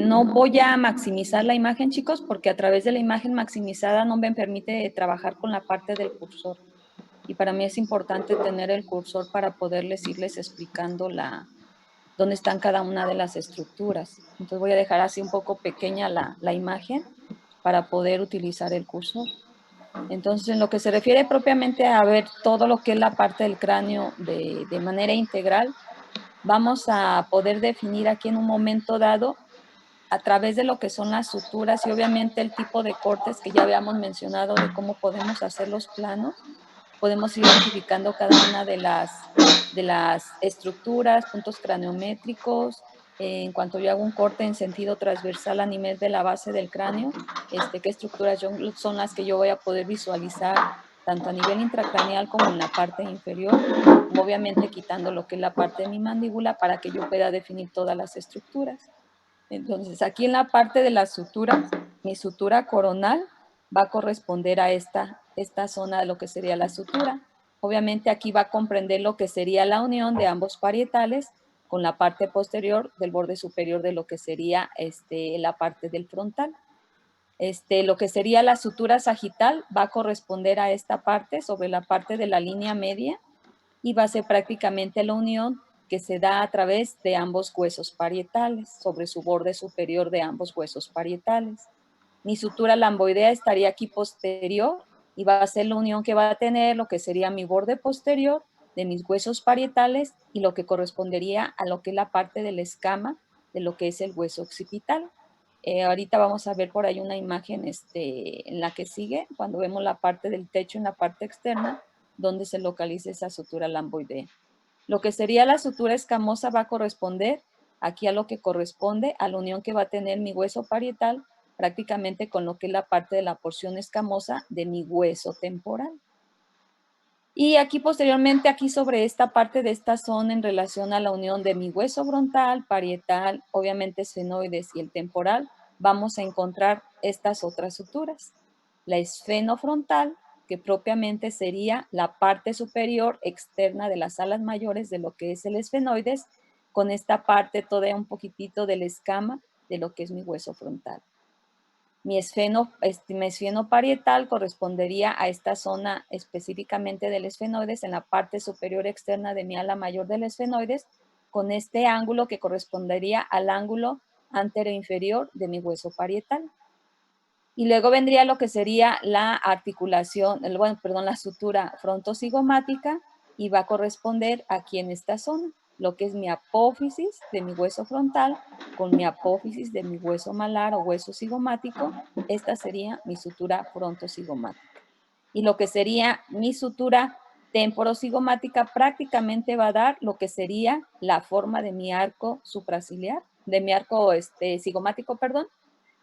no voy a maximizar la imagen, chicos, porque a través de la imagen maximizada no me permite trabajar con la parte del cursor. Y para mí es importante tener el cursor para poderles irles explicando dónde están cada una de las estructuras. Entonces voy a dejar así un poco pequeña la imagen para poder utilizar el cursor. Entonces, en lo que se refiere propiamente a ver todo lo que es la parte del cráneo de manera integral, vamos a poder definir aquí en un momento dado a través de lo que son las suturas y obviamente el tipo de cortes que ya habíamos mencionado de cómo podemos hacer los planos. Podemos ir identificando cada una de las estructuras, puntos craniométricos. En cuanto yo hago un corte en sentido transversal a nivel de la base del cráneo, qué estructuras son las que yo voy a poder visualizar tanto a nivel intracraneal como en la parte inferior, obviamente quitando lo que es la parte de mi mandíbula para que yo pueda definir todas las estructuras. Entonces, aquí en la parte de la sutura, mi sutura coronal va a corresponder a esta zona de lo que sería la sutura. Obviamente aquí va a comprender lo que sería la unión de ambos parietales con la parte posterior del borde superior de lo que sería la parte del frontal. Lo que sería la sutura sagital va a corresponder a esta parte sobre la parte de la línea media y va a ser prácticamente la unión que se da a través de ambos huesos parietales, sobre su borde superior de ambos huesos parietales. Mi sutura lamboidea estaría aquí posterior y va a ser la unión que va a tener lo que sería mi borde posterior de mis huesos parietales y lo que correspondería a lo que es la parte de la escama de lo que es el hueso occipital. Ahorita vamos a ver por ahí una imagen en la que sigue, cuando vemos la parte del techo en la parte externa, donde se localiza esa sutura lamboidea. Lo que sería la sutura escamosa va a corresponder aquí a lo que corresponde a la unión que va a tener mi hueso parietal prácticamente con lo que es la parte de la porción escamosa de mi hueso temporal. Y aquí posteriormente, aquí sobre esta parte de esta zona en relación a la unión de mi hueso frontal, parietal, obviamente esfenoides y el temporal, vamos a encontrar estas otras suturas. La esfenofrontal, que propiamente sería la parte superior externa de las alas mayores de lo que es el esfenoides, con esta parte toda un poquitito de la escama de lo que es mi hueso frontal. Mi esfeno parietal correspondería a esta zona específicamente del esfenoides en la parte superior externa de mi ala mayor del esfenoides, con este ángulo que correspondería al ángulo anteroinferior de mi hueso parietal. Y luego vendría lo que sería la articulación, la sutura frontocigomática y va a corresponder aquí en esta zona, lo que es mi apófisis de mi hueso frontal con mi apófisis de mi hueso malar o hueso cigomático. Esta sería mi sutura frontocigomática. Y lo que sería mi sutura temporocigomática prácticamente va a dar lo que sería la forma de mi arco supraciliar, de mi arco cigomático, perdón,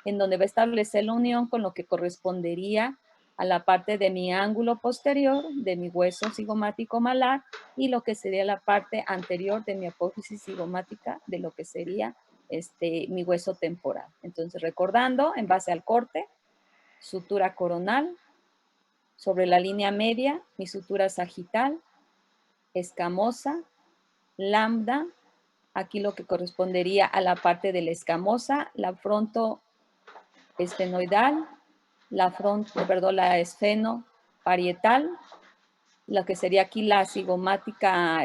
en donde va a establecer la unión con lo que correspondería a la parte de mi ángulo posterior, de mi hueso cigomático malar, y lo que sería la parte anterior de mi apófisis cigomática, de lo que sería mi hueso temporal. Entonces, recordando, en base al corte, sutura coronal, sobre la línea media, mi sutura sagital, escamosa, lambda, aquí lo que correspondería a la parte de la escamosa, la fronto esfenoidal, la esfeno parietal, lo que sería aquí la cigomática,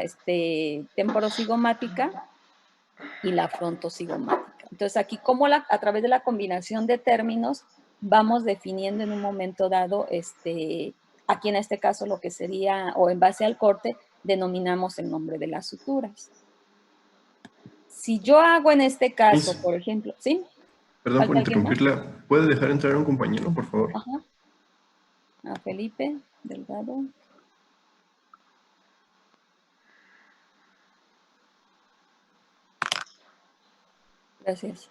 temporocigomática y la frontocigomática. Entonces aquí como a través de la combinación de términos vamos definiendo en un momento dado, aquí en este caso lo que sería, o en base al corte, denominamos el nombre de las suturas. Si yo hago en este caso, por ejemplo, ¿sí? Perdón por ¿Falta alguien más? interrumpirla. ¿Puede dejar entrar a un compañero, por favor? Ajá. A Felipe Delgado. Gracias.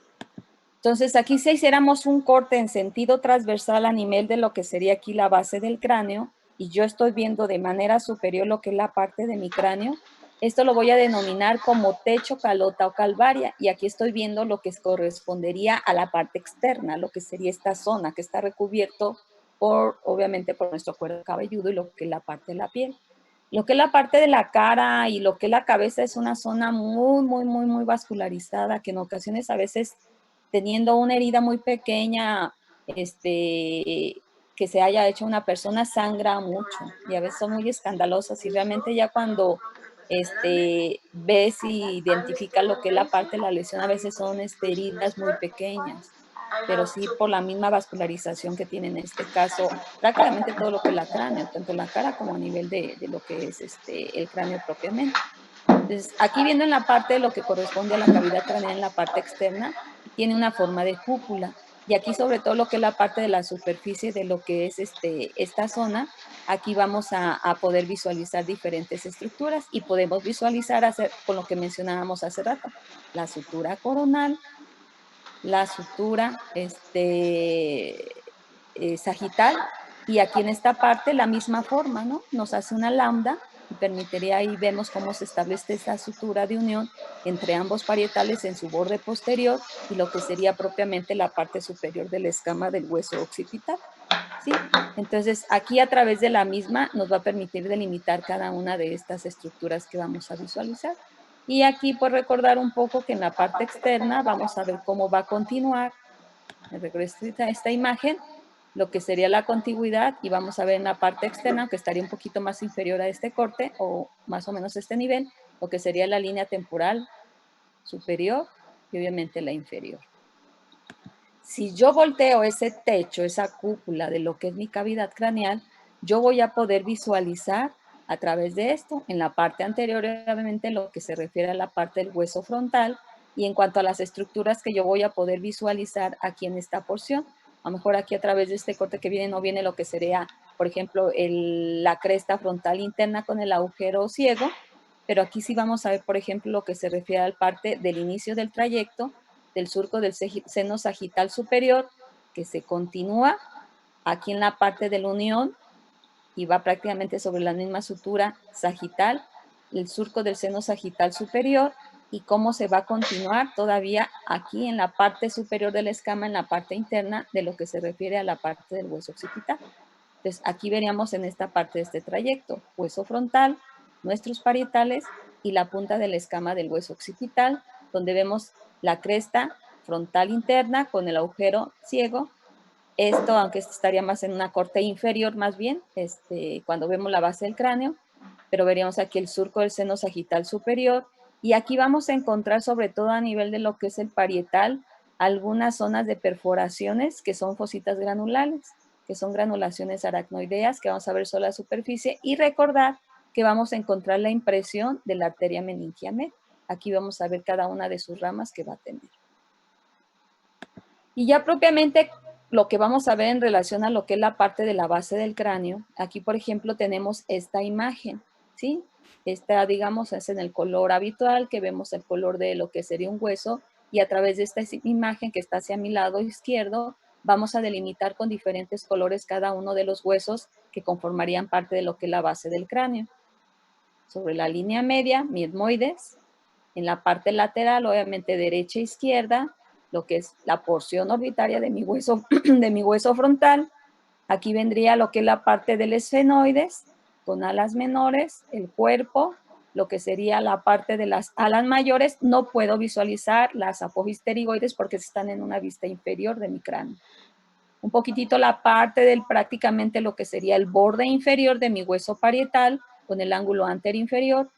Entonces, aquí si hiciéramos un corte en sentido transversal a nivel de lo que sería aquí la base del cráneo, y yo estoy viendo de manera superior lo que es la parte de mi cráneo, esto lo voy a denominar como techo, calota o calvaria, y aquí estoy viendo lo que correspondería a la parte externa, lo que sería esta zona que está recubierto obviamente, por nuestro cuero cabelludo y lo que es la parte de la piel. Lo que es la parte de la cara y lo que es la cabeza es una zona muy, muy, muy, muy vascularizada, que en ocasiones a veces teniendo una herida muy pequeña, que se haya hecho una persona, sangra mucho y a veces son muy escandalosas, y realmente ya cuando ves y identificas lo que es la parte de la lesión, a veces son heridas muy pequeñas, pero sí por la misma vascularización que tiene en este caso prácticamente todo lo que es la cráneo, tanto la cara como a nivel de lo que es el cráneo propiamente. Entonces, aquí viendo en la parte de lo que corresponde a la cavidad craneal en la parte externa, tiene una forma de cúpula. Y aquí sobre todo lo que es la parte de la superficie de lo que es esta zona, aquí vamos a poder visualizar diferentes estructuras y podemos visualizar con lo que mencionábamos hace rato, la sutura coronal, la sutura sagital, y aquí en esta parte la misma forma, ¿no? Nos hace una lambda y permitiría, ahí vemos cómo se establece esta sutura de unión entre ambos parietales en su borde posterior y lo que sería propiamente la parte superior de la escama del hueso occipital, ¿sí? Entonces, aquí a través de la misma nos va a permitir delimitar cada una de estas estructuras que vamos a visualizar. Y aquí, pues, recordar un poco que en la parte externa vamos a ver cómo va a continuar. Me regreso a esta imagen, lo que sería la contigüidad, y vamos a ver en la parte externa, que estaría un poquito más inferior a este corte, o más o menos este nivel, lo que sería la línea temporal superior y obviamente la inferior. Si yo volteo ese techo, esa cúpula de lo que es mi cavidad craneal, yo voy a poder visualizar a través de esto, en la parte anterior, obviamente, lo que se refiere a la parte del hueso frontal, y en cuanto a las estructuras que yo voy a poder visualizar aquí en esta porción, a lo mejor aquí a través de este corte que viene no viene lo que sería, por ejemplo, la cresta frontal interna con el agujero ciego, pero aquí sí vamos a ver, por ejemplo, lo que se refiere al parte del inicio del trayecto, del surco del seno sagital superior, que se continúa aquí en la parte de la unión y va prácticamente sobre la misma sutura sagital, el surco del seno sagital superior, y cómo se va a continuar todavía aquí en la parte superior de la escama, en la parte interna de lo que se refiere a la parte del hueso occipital. Entonces, aquí veríamos en esta parte de este trayecto, hueso frontal, nuestros parietales y la punta de la escama del hueso occipital, donde vemos la cresta frontal interna con el agujero ciego. Esto, aunque esto estaría más en una corte inferior, más bien, cuando vemos la base del cráneo, pero veríamos aquí el surco del seno sagital superior, y aquí vamos a encontrar, sobre todo a nivel de lo que es el parietal, algunas zonas de perforaciones que son fositas granulares, que son granulaciones aracnoideas, que vamos a ver sobre la superficie, y recordar que vamos a encontrar la impresión de la arteria meningia media. Aquí vamos a ver cada una de sus ramas que va a tener. Y ya propiamente lo que vamos a ver en relación a lo que es la parte de la base del cráneo, aquí por ejemplo tenemos esta imagen, ¿sí? Esta, digamos, es en el color habitual, que vemos el color de lo que sería un hueso, y a través de esta imagen que está hacia mi lado izquierdo, vamos a delimitar con diferentes colores cada uno de los huesos que conformarían parte de lo que es la base del cráneo. Sobre la línea media, mi etmoides, en la parte lateral, obviamente derecha e izquierda, lo que es la porción orbitaria de mi hueso, de mi hueso frontal. Aquí vendría lo que es la parte del esfenoides, con alas menores, el cuerpo, lo que sería la parte de las alas mayores. No puedo visualizar las apofis porque están en una vista inferior de mi cráneo. Un poquitito la parte del prácticamente lo que sería el borde inferior de mi hueso parietal, con el ángulo anterior-inferior,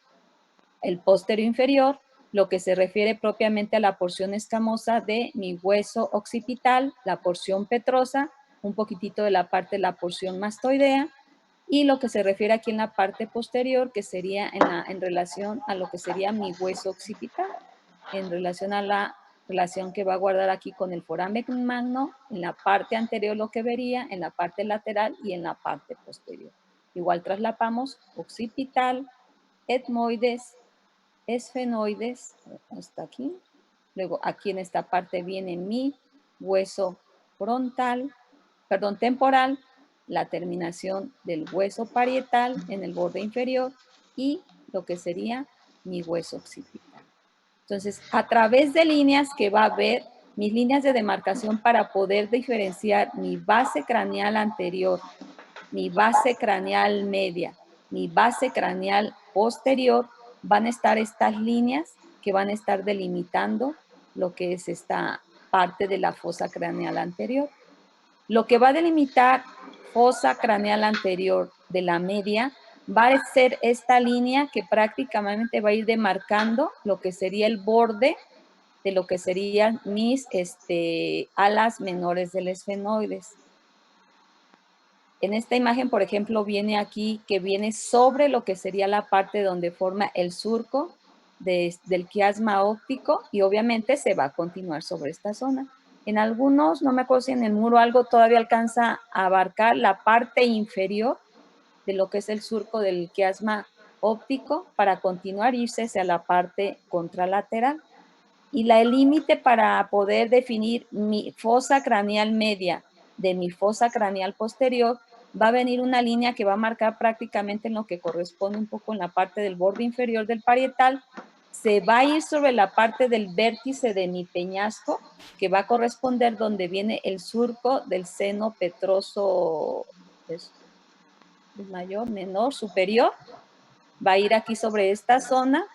el posterior inferior, lo que se refiere propiamente a la porción escamosa de mi hueso occipital, la porción petrosa, un poquitito de la parte de la porción mastoidea, y lo que se refiere aquí en la parte posterior, que sería en relación a lo que sería mi hueso occipital, en relación a la relación que va a guardar aquí con el foramen magno, en la parte anterior lo que vería, en la parte lateral y en la parte posterior. Igual traslapamos occipital, etmoides, esfenoides, hasta aquí. Luego aquí en esta parte viene mi hueso frontal, perdón, temporal, la terminación del hueso parietal en el borde inferior y lo que sería mi hueso occipital. Entonces, a través de líneas que va a ver, mis líneas de demarcación para poder diferenciar mi base craneal anterior, mi base craneal media, mi base craneal posterior, van a estar estas líneas que van a estar delimitando lo que es parte de la fosa craneal anterior. Lo que va a delimitar fosa craneal anterior de la media va a ser esta línea que prácticamente va a ir demarcando lo que sería el borde de lo que serían mis alas menores del esfenoides. En esta imagen, por ejemplo, viene aquí que viene sobre lo que sería la parte donde forma el surco del quiasma óptico y obviamente se va a continuar sobre esta zona. En algunos, no me acuerdo si en el muro algo todavía alcanza a abarcar la parte inferior de lo que es el surco del quiasma óptico para continuar irse hacia la parte contralateral. Y el límite para poder definir mi fosa craneal media de mi fosa craneal posterior va a venir una línea que va a marcar prácticamente en lo que corresponde un poco en la parte del borde inferior del parietal. Se va a ir sobre la parte del vértice de mi peñasco, que va a corresponder donde viene el surco del seno petroso mayor, menor, superior. Va a ir aquí sobre esta zona,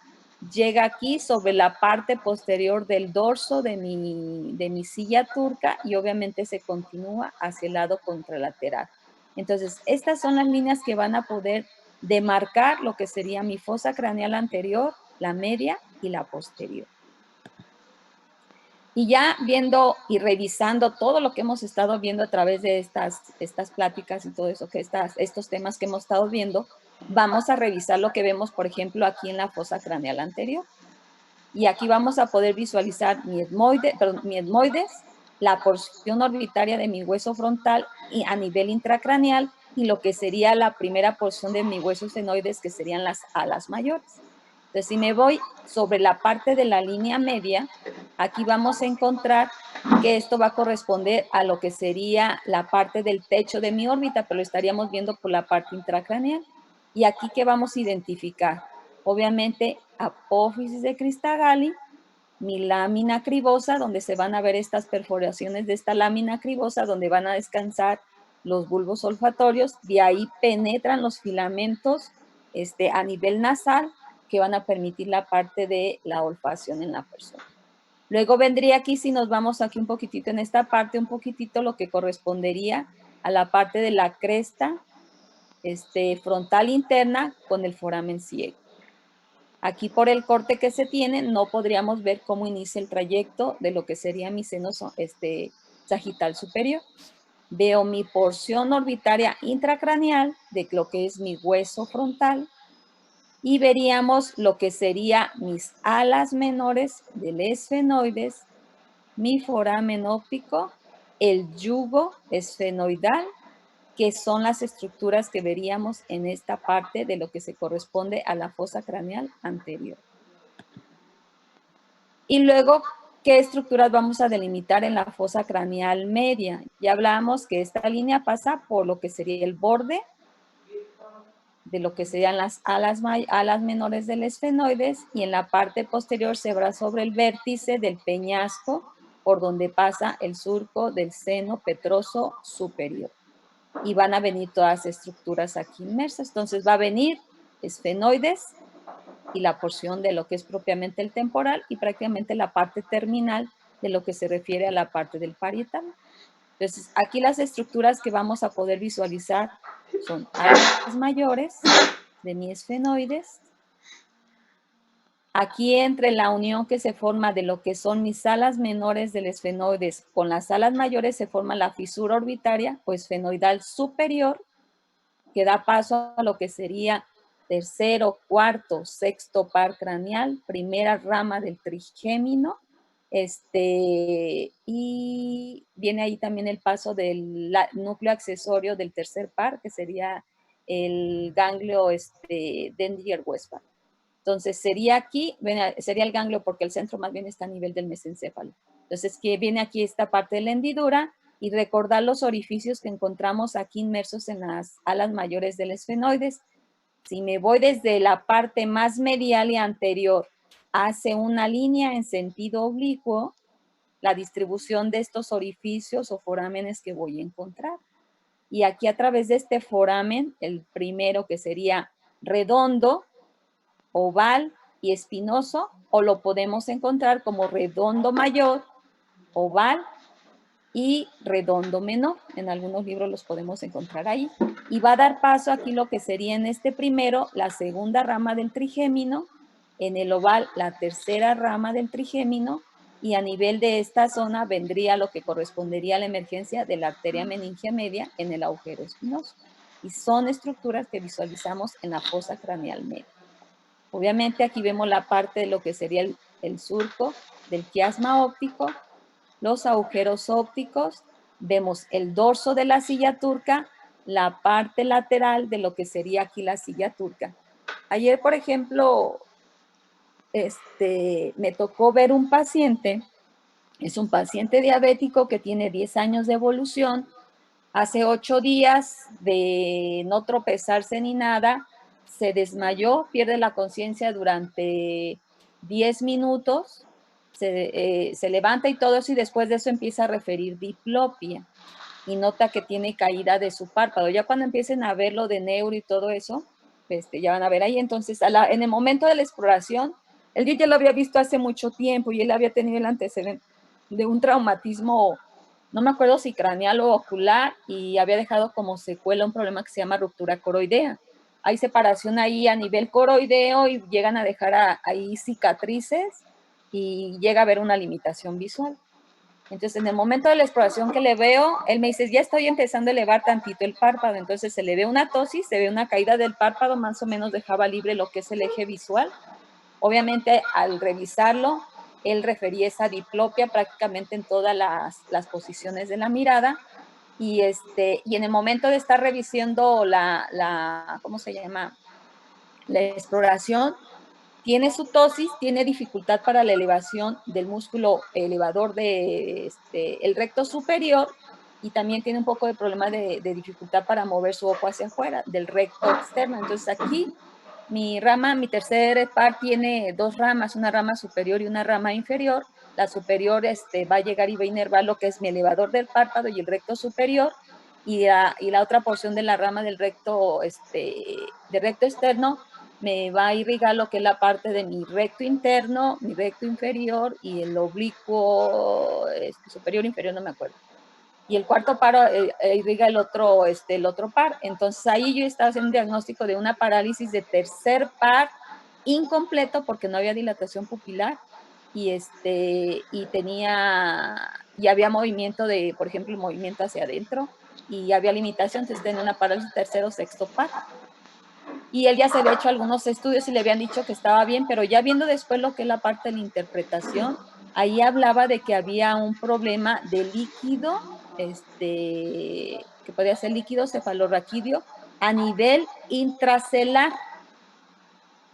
llega aquí sobre la parte posterior del dorso de mi silla turca y obviamente se continúa hacia el lado contralateral. Entonces, estas son las líneas que van a poder demarcar lo que sería mi fosa craneal anterior, la media y la posterior. Y ya viendo y revisando todo lo que hemos estado viendo a través de estas pláticas y todo eso, estos temas que hemos estado viendo, vamos a revisar lo que vemos, por ejemplo, aquí en la fosa craneal anterior. Y aquí vamos a poder visualizar mi etmoides, la porción orbitaria de mi hueso frontal y a nivel intracraneal y lo que sería la primera porción de mi hueso senoides, que serían las alas mayores. Entonces, si me voy sobre la parte de la línea media, aquí vamos a encontrar que esto va a corresponder a lo que sería la parte del techo de mi órbita, pero lo estaríamos viendo por la parte intracraneal. Y aquí, ¿qué vamos a identificar? Obviamente, apófisis de Cristagalli, mi lámina cribosa, donde se van a ver estas perforaciones de esta lámina cribosa, donde van a descansar los bulbos olfatorios, de ahí penetran los filamentos a nivel nasal, que van a permitir la parte de la olfacción en la persona. Luego vendría aquí, si nos vamos aquí un poquitito en esta parte, un poquitito lo que correspondería a la parte de la cresta frontal interna con el foramen ciego. Aquí por el corte que se tiene no podríamos ver cómo inicia el trayecto de lo que sería mi seno sagital superior. Veo mi porción orbitaria intracraneal de lo que es mi hueso frontal y veríamos lo que sería mis alas menores del esfenoides, mi foramen óptico, el yugo esfenoidal, que son las estructuras que veríamos en esta parte de lo que se corresponde a la fosa craneal anterior. Y luego, ¿qué estructuras vamos a delimitar en la fosa craneal media? Ya hablamos que esta línea pasa por lo que sería el borde de lo que serían las alas menores del esfenoides y en la parte posterior se va sobre el vértice del peñasco por donde pasa el surco del seno petroso superior. Y van a venir todas las estructuras aquí inmersas. Entonces va a venir esfenoides y la porción de lo que es propiamente el temporal y prácticamente la parte terminal de lo que se refiere a la parte del parietal. Entonces, aquí las estructuras que vamos a poder visualizar son alas mayores de mi esfenoides. Aquí entre la unión que se forma de lo que son mis alas menores del esfenoides con las alas mayores se forma la fisura orbitaria o esfenoidal superior que da paso a lo que sería tercero, cuarto, sexto par craneal, primera rama del trigémino, y viene ahí también el paso del núcleo accesorio del tercer par, que sería el ganglio Dendinger-Westphal. Entonces sería aquí, sería el ganglio porque el centro más bien está a nivel del mesencéfalo. Entonces que viene aquí esta parte de la hendidura y recordar los orificios que encontramos aquí inmersos en las alas mayores del esfenoides. Si me voy desde la parte más medial y anterior hacia una línea en sentido oblicuo, la distribución de estos orificios o forámenes que voy a encontrar. Y aquí a través de este foramen, el primero que sería redondo, oval y espinoso, o lo podemos encontrar como redondo mayor, oval y redondo menor. En algunos libros los podemos encontrar ahí. Y va a dar paso aquí lo que sería en este primero la segunda rama del trigémino, en el oval la tercera rama del trigémino, y a nivel de esta zona vendría lo que correspondería a la emergencia de la arteria meningia media en el agujero espinoso. Y son estructuras que visualizamos en la fosa craneal media. Obviamente aquí vemos la parte de lo que sería el surco del quiasma óptico, los agujeros ópticos, vemos el dorso de la silla turca, la parte lateral de lo que sería aquí la silla turca. Ayer, por ejemplo, me tocó ver un paciente, es un paciente diabético que tiene 10 años de evolución. Hace 8 días de no tropezarse ni nada, se desmayó, pierde la conciencia durante 10 minutos, se levanta y todo eso, y después de eso empieza a referir diplopia y nota que tiene caída de su párpado. Ya cuando empiecen a ver lo de neuro y todo eso, ya van a ver ahí. Entonces, en el momento de la exploración, él ya lo había visto hace mucho tiempo y él había tenido el antecedente de un traumatismo, no me acuerdo si craneal o ocular, y había dejado como secuela un problema que se llama ruptura coroidea. Hay separación ahí a nivel coroideo y llegan a dejar ahí cicatrices y llega a haber una limitación visual. Entonces, en el momento de la exploración que le veo, él me dice, ya estoy empezando a elevar tantito el párpado. Entonces, se le ve una tosis, se ve una caída del párpado, más o menos dejaba libre lo que es el eje visual. Obviamente, al revisarlo, él refería esa diplopia prácticamente en todas las posiciones de la mirada. Y en el momento de estar revisando ¿cómo se llama? La exploración, tiene su tosis, tiene dificultad para la elevación del músculo elevador de el recto superior, y también tiene un poco de problema de dificultad para mover su ojo hacia afuera, del recto externo. Entonces aquí mi tercer par tiene dos ramas, una rama superior y una rama inferior. La superior va a llegar y va a inervar lo que es mi elevador del párpado y el recto superior, y la otra porción de la rama del recto, de recto externo, me va a irrigar lo que es la parte de mi recto interno, mi recto inferior y el oblicuo superior inferior, no me acuerdo. Y el cuarto par irriga el otro par. Entonces ahí yo estaba haciendo un diagnóstico de una parálisis de tercer par incompleto porque no había dilatación pupilar, y había movimiento por ejemplo, movimiento hacia adentro, y había limitación, entonces tenía una parálisis tercero o sexto par. Y él ya se había hecho algunos estudios y le habían dicho que estaba bien, pero ya viendo después lo que es la parte de la interpretación, ahí hablaba de que había un problema de líquido, que podía ser líquido cefalorraquídeo a nivel intracelular.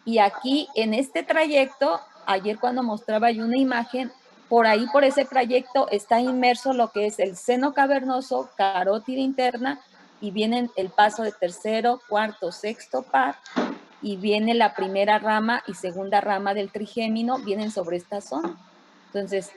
Y aquí, en este trayecto, ayer cuando mostraba yo una imagen, por ahí, por ese trayecto, está inmerso lo que es el seno cavernoso, carótida interna, y viene el paso de tercero, cuarto, sexto par, y viene la primera rama y segunda rama del trigémino, vienen sobre esta zona. Entonces,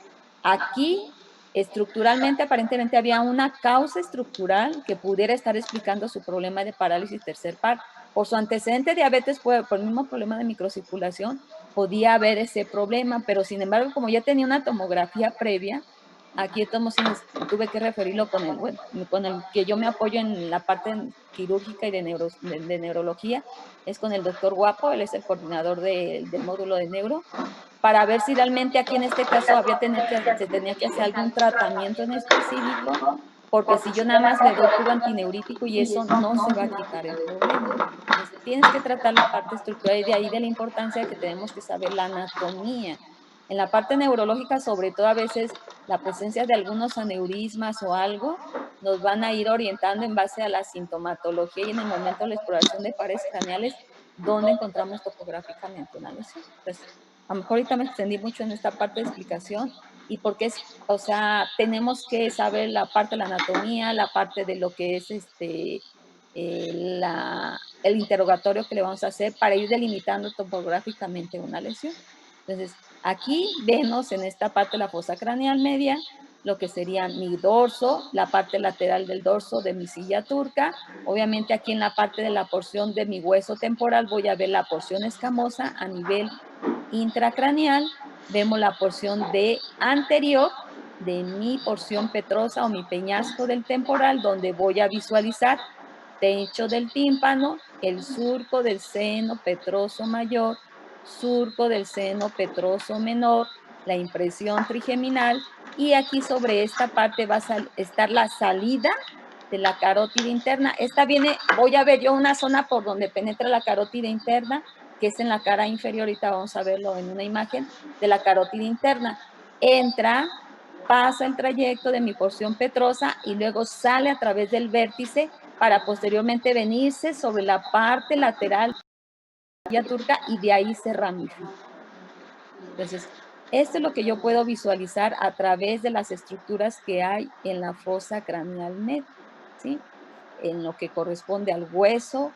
aquí, estructuralmente, aparentemente había una causa estructural que pudiera estar explicando su problema de parálisis tercer par. Por su antecedente de diabetes, por el mismo problema de microcirculación, podía haber ese problema, pero sin embargo, como ya tenía una tomografía previa, aquí tuve que referirlo con el que yo me apoyo en la parte quirúrgica y de neurología, es con el doctor Guapo. Él es el coordinador del módulo de neuro, para ver si realmente aquí en este caso se tenía que hacer algún tratamiento en específico, porque si yo nada más le doy puro antineurítico y eso no se va a quitar el problema. Entonces, tienes que tratar la parte estructural, y de ahí de la importancia de que tenemos que saber la anatomía. En la parte neurológica, sobre todo, a veces la presencia de algunos aneurismas o algo nos van a ir orientando en base a la sintomatología, y en el momento de la exploración de pares craneales, donde encontramos topográficamente una lesión. Entonces, a lo mejor ahorita me extendí mucho en esta parte de explicación, y porque tenemos que saber la parte de la anatomía, la parte de lo que es el interrogatorio que le vamos a hacer para ir delimitando topográficamente una lesión. Entonces, aquí vemos en esta parte de la fosa craneal media lo que sería mi dorso, la parte lateral del dorso de mi silla turca. Obviamente aquí en la parte de la porción de mi hueso temporal voy a ver la porción escamosa a nivel intracraneal. Vemos la porción anterior de mi porción petrosa o mi peñasco del temporal, donde voy a visualizar techo del tímpano, el surco del seno petroso mayor, surco del seno petroso menor, la impresión trigeminal, y aquí sobre esta parte va a estar la salida de la carótida interna. Esta viene, voy a ver yo una zona por donde penetra la carótida interna, que es en la cara inferior, ahorita vamos a verlo en una imagen, de la carótida interna. Entra, pasa el trayecto de mi porción petrosa y luego sale a través del vértice para posteriormente venirse sobre la parte lateral de la silla turca y de ahí se ramifica. Entonces, esto es lo que yo puedo visualizar a través de las estructuras que hay en la fosa craneal media, ¿sí? En lo que corresponde al hueso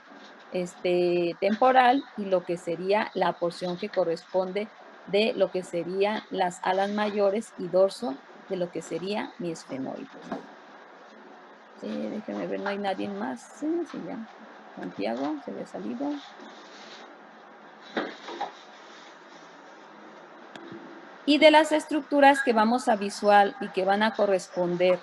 temporal y lo que sería la porción que corresponde de lo que serían las alas mayores y dorso de lo que sería mi esfenoide. Déjenme ver, no hay nadie más. Sí, ya. Santiago, se había salido. Y de las estructuras que vamos a visual y que van a corresponder,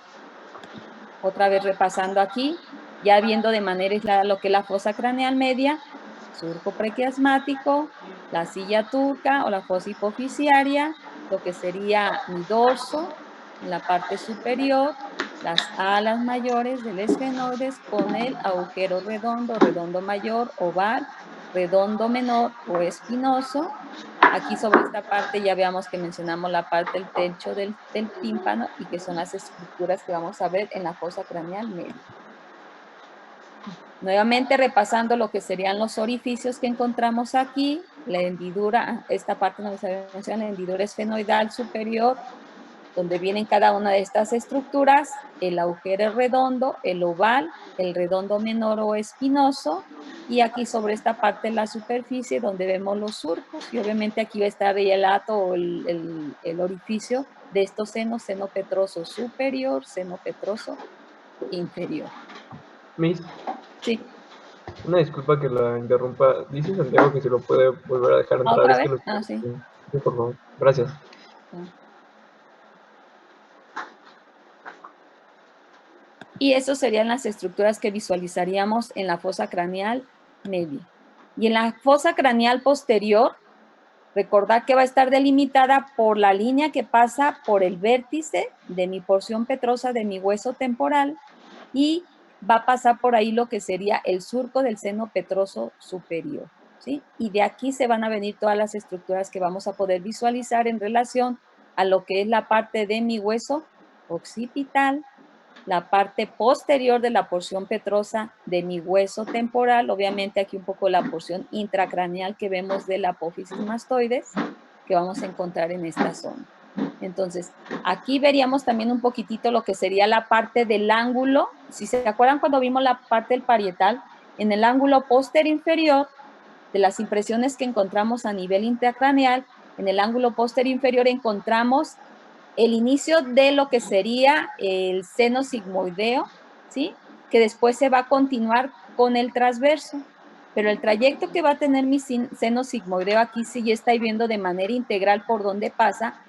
otra vez repasando aquí, ya viendo de manera aislada lo que es la fosa craneal media, surco prequiasmático, la silla turca o la fosa hipoficiaria, lo que sería mi dorso en la parte superior, las alas mayores del esfenoides con el agujero redondo, redondo mayor, oval, redondo menor o espinoso. Aquí sobre esta parte ya veamos que mencionamos la parte del techo del tímpano y que son las estructuras que vamos a ver en la fosa craneal media. Nuevamente repasando lo que serían los orificios que encontramos aquí, la hendidura, esta parte no se menciona, la hendidura esfenoidal superior, donde vienen cada una de estas estructuras, el agujero redondo, el oval, el redondo menor o espinoso, y aquí sobre esta parte la superficie donde vemos los surcos, y obviamente aquí va a estar el hato o el orificio de estos senos, seno petroso superior, seno petroso inferior. Miss, Sí. una disculpa que la interrumpa. Dice Santiago que se lo puede volver a dejar entrar. ¿Otra Es vez? que Ah, sí. Sí, por favor. Gracias. Y esas serían las estructuras que visualizaríamos en la fosa craneal media. Y en la fosa craneal posterior, recordad que va a estar delimitada por la línea que pasa por el vértice de mi porción petrosa de mi hueso temporal y va a pasar por ahí lo que sería el surco del seno petroso superior, ¿sí? Y de aquí se van a venir todas las estructuras que vamos a poder visualizar en relación a lo que es la parte de mi hueso occipital, la parte posterior de la porción petrosa de mi hueso temporal, obviamente aquí un poco la porción intracraneal que vemos de la apófisis mastoides, que vamos a encontrar en esta zona. Entonces, aquí veríamos también un poquitito lo que sería la parte del ángulo. Si se acuerdan cuando vimos la parte del parietal, en el ángulo posterior inferior, de las impresiones que encontramos a nivel intracraneal, en el ángulo posterior inferior encontramos el inicio de lo que sería el seno sigmoideo, ¿sí? Que después se va a continuar con el transverso. Pero el trayecto que va a tener mi seno sigmoideo aquí sí ya está viendo de manera integral por dónde pasa